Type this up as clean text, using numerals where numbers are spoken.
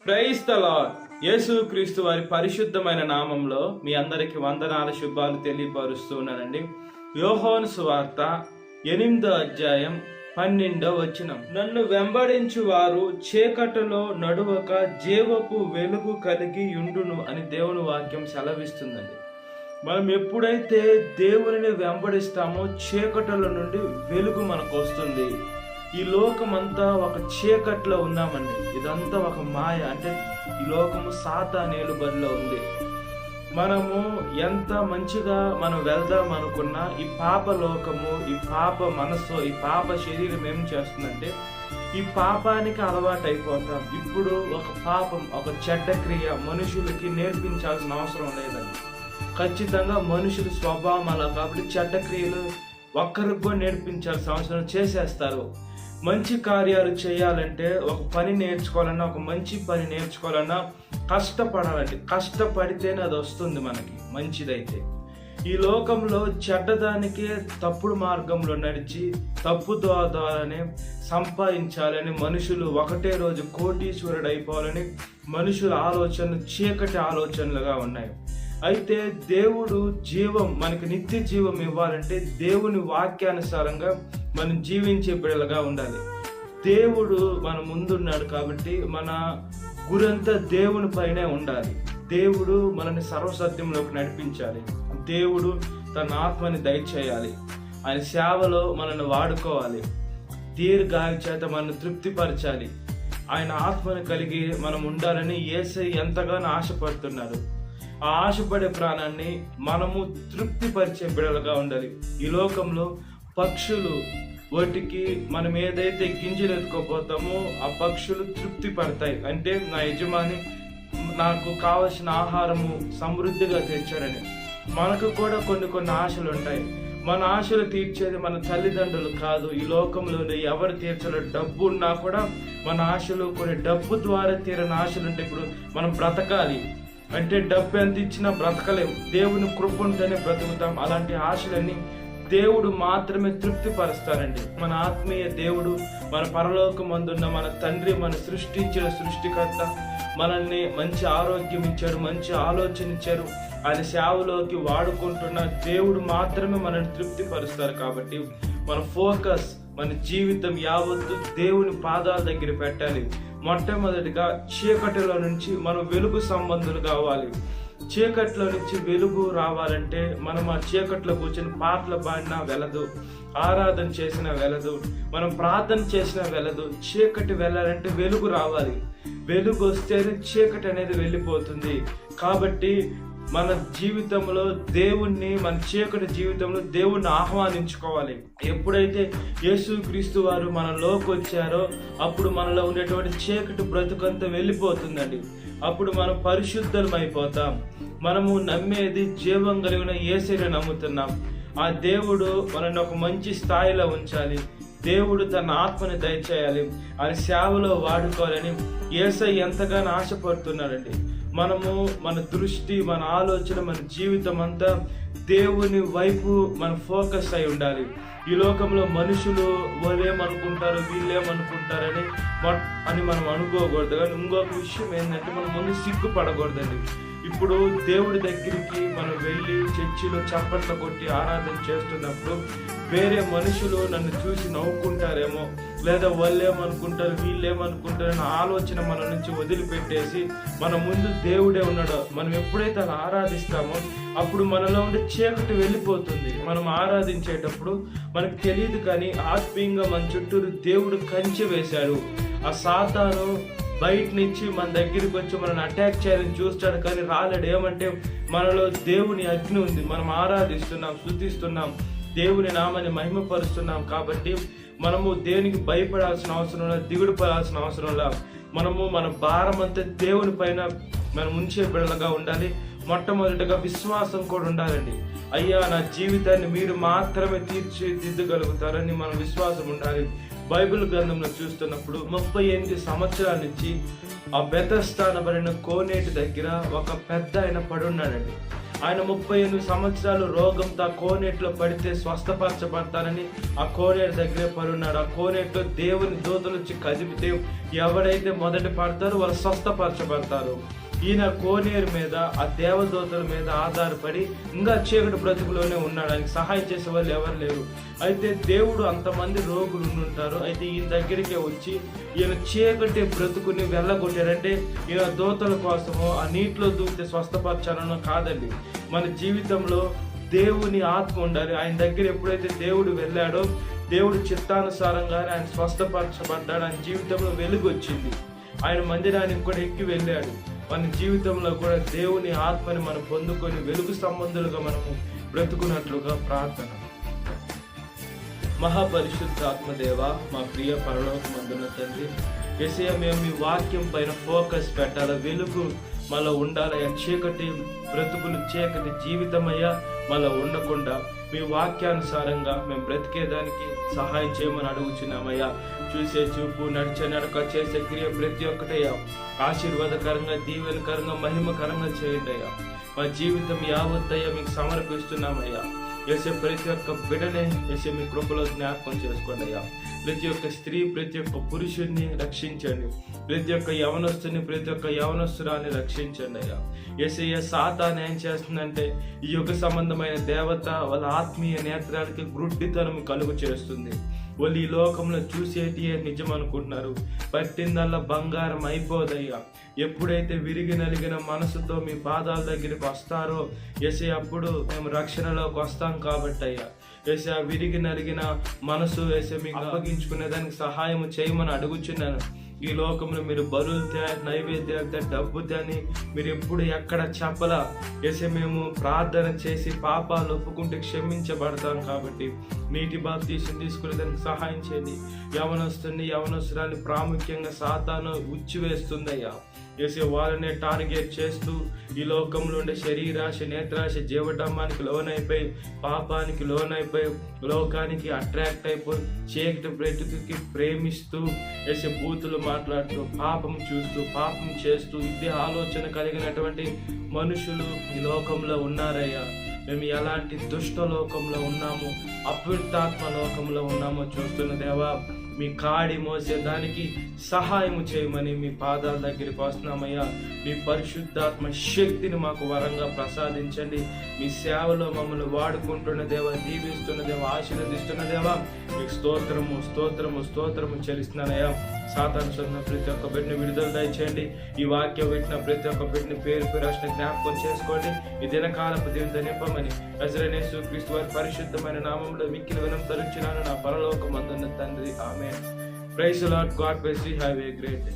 Praise the lord. యేసుక్రీస్తు వారి పరిశుద్ధమైన నామంలో మీ అందరికి వందనాల శుభాలు తెలియపరుస్తున్నానండి. యోహాను సువార్త 8వ అధ్యాయం 12వ వచనం. నన్ను వెంబడించు వారు చీకటిలో నడువక జీవపు వెలుగు కలిగి యుండును అని దేవుని వాక్యం సెలవిస్తుందండి. మనం ఎప్పుడైతే దేవునిని వెంబడిస్తామో చీకటిలో నుండి వెలుగు మనకు వస్తుంది. ఈ లోకమంతా ఒక చీకట్లో ఉన్నామండి. ఇదంతా ఒక మాయ, అంటే ఈ లోకము సాతాను ఏలుబడిలో ఉంది. మనము ఎంత మంచిగా మనం వెళ్దాం అనుకున్నా ఈ పాప లోకము, ఈ పాప మనస్సు, ఈ పాప శరీరం ఏం చేస్తుందంటే ఈ పాపానికి అలవాటు అయిపోతాం. ఇప్పుడు ఒక పాపం, ఒక చెడ్డ క్రియ మనుషులకి నేర్పించాల్సిన అవసరం లేదండి. ఖచ్చితంగా మనుషుల స్వభావం అలా, కాబట్టి చెడ్డ క్రియలు ఒక్కరికి కూడా నేర్పించాల్సిన అవసరం చేసేస్తారు. మంచి కార్యాలు చేయాలంటే, ఒక పని నేర్చుకోవాలన్నా, ఒక మంచి పని నేర్చుకోవాలన్నా కష్టపడాలండి. కష్టపడితేనే అది వస్తుంది మనకి మంచిదైతే. ఈ లోకంలో చెడ్డదానికే తప్పుడు మార్గంలో నడిచి తప్పు ద్వారానే సంపాదించాలని మనుషులు ఒకటే రోజు కోటీశ్వరుడు అయిపోవాలని మనుషుల ఆలోచనలు చీకటి ఆలోచనలుగా ఉన్నాయి. అయితే దేవుడు జీవం, మనకి నిత్య జీవం ఇవ్వాలంటే దేవుని వాక్యానుసారంగా మనం జీవించే బిడ్డలుగా ఉండాలి. దేవుడు మన ముందున్నాడు కాబట్టి మన గురంతా దేవుని పైనే ఉండాలి. దేవుడు మనల్ని సర్వసత్యంలోకి నడిపించాలి. దేవుడు తన ఆత్మని దయచేయాలి. ఆయన సేవలో మనల్ని వాడుకోవాలి. దీర్ఘాయు చేత మనల్ని తృప్తిపరచాలి. ఆయన ఆత్మని కలిగి మనం ఉండాలని యేసయ్య ఎంతగానో ఆశపడుతున్నారు. ఆ ఆశపడే ప్రాణాన్ని మనము తృప్తిపరిచే బిడలుగా ఉండాలి. ఈ లోకంలో పక్షులు, వాటికి మనం ఏదైతే గింజలు ఎత్తుకోపోతామో ఆ పక్షులు తృప్తి పడతాయి. అంటే నా యజమాని నాకు కావలసిన ఆహారము సమృద్ధిగా తెచ్చాడని. మనకు కూడా కొన్ని ఆశలు ఉంటాయి. మన ఆశలు తీర్చేది మన తల్లిదండ్రులు కాదు. ఈ లోకంలో ఎవరు తీర్చలేరు. డబ్బు ఉన్నా కూడా మన ఆశలు కొన్ని డబ్బు ద్వారా తీరని ఆశలు ఉంటాయి. ఇప్పుడు మనం బ్రతకాలి అంటే డబ్బు ఎంత ఇచ్చినా బ్రతకలేము. దేవుని కృప ఉంటేనే బ్రతుకుతాం. అలాంటి ఆశలన్నీ దేవుడు మాత్రమే తృప్తిపరుస్తారండి. మన ఆత్మీయ దేవుడు, మన పరలోకమందున్న మన తండ్రి, మన సృష్టించిన సృష్టికర్త మనల్ని మంచి ఆరోగ్యం ఇచ్చాడు, మంచి ఆలోచన ఇచ్చారు. ఆయన సేవలోకి వాడుకుంటున్న దేవుడు మాత్రమే మనల్ని తృప్తిపరుస్తారు. కాబట్టి మన ఫోకస్, మన జీవితం యావత్తు దేవుని పాదాల దగ్గర పెట్టాలి. మొట్టమొదటిగా చీకటిలో నుంచి మనం వెలుగు సంబంధులు కావాలి. చీకట్లో నుంచి వెలుగు రావాలంటే మనం ఆ చీకట్లో కూర్చొని పాటలు పాడినా వెళ్ళదు, ఆరాధన చేసినా వెళ్ళదు, మనం ప్రార్థన చేసినా వెళ్ళదు. చీకటి వెళ్ళాలంటే వెలుగు రావాలి. వెలుగు వస్తేనే చీకటి అనేది వెళ్ళిపోతుంది. కాబట్టి మన జీవితంలో దేవుణ్ణి, మన చీకటి జీవితంలో దేవుణ్ణి ఆహ్వానించుకోవాలి. ఎప్పుడైతే యేసుక్రీస్తు వారు మనలోకి వచ్చారో అప్పుడు మనలో ఉండేటువంటి చీకటి బ్రతుకంతా వెళ్ళిపోతుందండి. అప్పుడు మనం పరిశుద్ధం అయిపోతాం. మనము నమ్మేది జీవం కలిగిన యేసయ్యని నమ్ముతున్నాం. ఆ దేవుడు మనల్ని ఒక మంచి స్థాయిలో ఉంచాలి. దేవుడు తన ఆత్మని దయచేయాలి. ఆయన సేవలో వాడుకోవాలని యేసయ్య ఎంతగానో ఆశపడుతున్నాడండి. మనము మన దృష్టి, మన ఆలోచన, మన జీవితం అంతా దేవుని వైపు మన ఫోకస్ అయి ఉండాలి. ఈ లోకంలో మనుషులు వాళ్ళేమనుకుంటారు, వీళ్ళేమనుకుంటారని మనం అనుకోకూడదు. కానీ ఇంకొక విషయం ఏంటంటే మనం ముందు సిగ్గుపడకూడదండి. ఇప్పుడు దేవుడి దగ్గరికి మనం వెళ్ళి చర్చిలో చప్పట్లు కొట్టి ఆరాధన చేస్తున్నప్పుడు వేరే మనుషులు నన్ను చూసి నవ్వుకుంటారేమో, లేదా వాళ్ళేమనుకుంటారు, వీళ్ళేమనుకుంటారని ఆలోచన మన నుంచి వదిలిపెట్టేసి మన ముందు దేవుడే ఉన్నాడో మనం ఎప్పుడైతే అలా ఆరాధిస్తామో అప్పుడు మనలో ఉండే చీకటి వెళ్ళిపోతుంది. మనం ఆరాధించేటప్పుడు మనకు తెలియదు కానీ ఆత్మీయంగా మన చుట్టూరు దేవుడు కంచె వేశాడు. ఆ సాతాను బయట నుంచి మన దగ్గరికి వచ్చి మనల్ని అటాక్ చేయాలని చూస్తాడు కానీ రాలేడు. ఏమంటే మనలో దేవుని అగ్ని ఉంది. మనం ఆరాధిస్తున్నాం, స్తుతిస్తున్నాం, దేవుని నామాన్ని మహిమపరుస్తున్నాం. కాబట్టి మనము దేనికి భయపడాల్సిన అవసరం లేదు, దిగుడు పడాల్సిన అవసరం లేదు. మనము మన భారం అంతా దేవుని పైన మనం ఉంచే బిడ్డలుగా ఉండాలి. మొట్టమొదటిగా విశ్వాసం కూడా ఉండాలండి. అయ్యా, నా జీవితాన్ని మీరు మాత్రమే తీర్చిదిద్దగలుగుతారని మన విశ్వాసం ఉండాలి. బైబిల్ గ్రంథంలో చూస్తున్నప్పుడు 38 సంవత్సరాల నుంచి ఆ బెతస్దా అనబడిన కోనేటి దగ్గర ఒక పెద్ద ఆయన పడున్నాడండి. ఆయన 38 సంవత్సరాలు రోగంతో ఆ కోనేట్లో పడితే స్వస్థపరచబడతానని ఆ కోనేరు దగ్గరే పడున్నాడు. ఆ కోనేట్లో దేవుని దూతలు వచ్చి కదిపితే ఎవరైతే మొదట పడతారో వాళ్ళు స్వస్థపరచబడతారు. ఈయన కోనేరు మీద ఆ దేవదూతల మీద ఆధారపడి ఇంకా చీకటి బ్రతుకులోనే ఉన్నాడు. ఆయనకి సహాయం చేసే వాళ్ళు ఎవరు లేరు. అయితే దేవుడు అంతమంది రోగులు ఉంటారు. అయితే ఈయన దగ్గరికి వచ్చి ఈయన చీకటి బ్రతుకుని వెళ్ళగొట్టారంటే ఈయన దూతల కోసమో ఆ నీటిలో దూకితే స్వస్థపరచాలనో కాదండి. మన జీవితంలో దేవుని ఆత్మ ఉండాలి. ఆయన దగ్గర ఎప్పుడైతే దేవుడు వెళ్ళాడో దేవుడు చిత్తానుసారంగానే ఆయన స్వస్థపరచబడ్డాడు. ఆయన జీవితంలో వెలుగు వచ్చింది. ఆయన మందిరానికి కూడా ఎక్కి వెళ్ళాడు. మన జీవితంలో కూడా దేవుని ఆత్మని మనం పొందుకొని వెలుగు సంబంధులుగా మనము బ్రతుకున్నట్లుగా ప్రార్థన. మహాపరిశుద్ధ ఆత్మదేవ, మా ప్రియ పరలోకమందున తండ్రి, యేసయ్య మేము మీ వాక్యం పైన ఫోకస్ పెట్టాలి. వెలుగు మళ్ళీ ఉండాలయ్యా. చీకటి బ్రతుకులు, చీకటి జీవితమయ్యా మళ్ళీ ఉండకుండా మీ వాక్యానుసారంగా మేము బ్రతికేదానికి సహాయం చేయమని అడుగుచున్నామయ్యా. చూసే చూపు, నడిచే నడక, చేసే క్రియ ప్రతి ఒక్కటయ్యా ఆశీర్వాదకరంగా, దీవెనకరంగా, మహిమకరంగా చేయండి అయ్యా. మా జీవితం యావత్తయ్యా మీకు సమర్పిస్తున్నామయ్యా. యేసే ప్రతి ఒక్క బిడ్డనే యేసే మీ కృపలో జ్ఞాపకం చేసుకోండి అయ్యా. ప్రతి ఒక్క స్త్రీ, ప్రతి ఒక్క పురుషుడిని రక్షించండి. ప్రతి ఒక్క యవనస్తుని, ప్రతి ఒక్క యవనస్తురాన్ని రక్షించండి అయ్యా. యేసయ్య సాతాను ఏం చేస్తుందంటే ఈ యుగ సంబంధమైన దేవత వాళ్ళ ఆత్మీయ నేత్రాలకి గ్రుడ్డితనం కలుగు చేస్తుంది. వాళ్ళు ఈ లోకంలో చూసేటియే నిజం అనుకుంటున్నారు. పట్టిందల్లా బంగారం అయిపోదయ్యా. ఎప్పుడైతే విరిగి నలిగిన మనసుతో మీ పాదాల దగ్గరికి వస్తారో యేసయ్య అప్పుడు మేము రక్షణలోకి వస్తాం కాబట్టి అయ్యా. యేసయ్య విరిగి నలిగిన మనసు యేసయ్య మీకు అప్పగించుకునే దానికి సహాయం చేయమని అడుగుచున్నాను. ఈ లోకంలో మీరు బలులు నైవేద్యాలు డబ్బు అని మీరు ఎప్పుడు ఎక్కడ చెప్పలా. యేసయ్య మేము ప్రార్థన చేసి పాపాలు ఒప్పుకుంటే క్షమించబడతాం కాబట్టి నీటి బాప్తీసం తీసుకునే దానికి సహాయం చేయండి. యవనస్తురాన్ని ప్రాముఖ్యంగా సాతాను ఉచ్చివేస్తుందయ్యా. యేసయ్య వాళ్ళనే టార్గెట్ చేస్తూ ఈ లోకంలో ఉండే శరీరాశ, నేత్రాశ, జీవడమ్మానికి లోనైపోయి, పాపానికి లోనైపోయి, లోకానికి అట్రాక్ట్ అయిపోయి, చీకటి బ్రతుకుకి ప్రేమిస్తూ యేసయ్య బూతులు మాట్లాడుతూ, పాపం చూస్తూ, పాపం చేస్తూ ఇదే ఆలోచన కలిగినటువంటి మనుషులు ఈ లోకంలో ఉన్నారయ్యా. మేము ఎలాంటి దుష్ట లోకంలో ఉన్నామో, అపవిత్రాత్మ లోకంలో ఉన్నామో చూస్తున్న దేవా, మీ కాడి మోసేదానికి సహాయం చేయమని మీ పాదాల దగ్గరికి వస్తున్నామయ్యా. మీ పరిశుద్ధాత్మ శక్తిని మాకు వరంగా ప్రసాదించండి. మీ సేవలో మమ్మల్ని వాడుకుంటున్న దేవా, దీవిస్తున్న దేవా, ఆశీర్వదిస్తున్న దేవా, మీకు స్తోత్రము స్తోత్రము స్తోత్రము చెల్లిస్తున్నానయ్యా. సాతాను చదివిన ప్రతి ఒక్క బిడ్డని విడుదల దయచేయండి. ఈ వాక్యం పెట్టిన ప్రతి ఒక్క బిడ్డని పేరు పేరు జ్ఞాపకం చేసుకోండి. ఈ దినకాలపు దీనితో నింపమని నజరేయుడైన యేసుక్రీస్తు వారి పరిశుద్ధమైన నామములో మిక్కిలి వినమ్రతలించున్నాను నా పరలోకమందున్న తండ్రి. Amen. Praise the Lord. God bless you. Have a great day.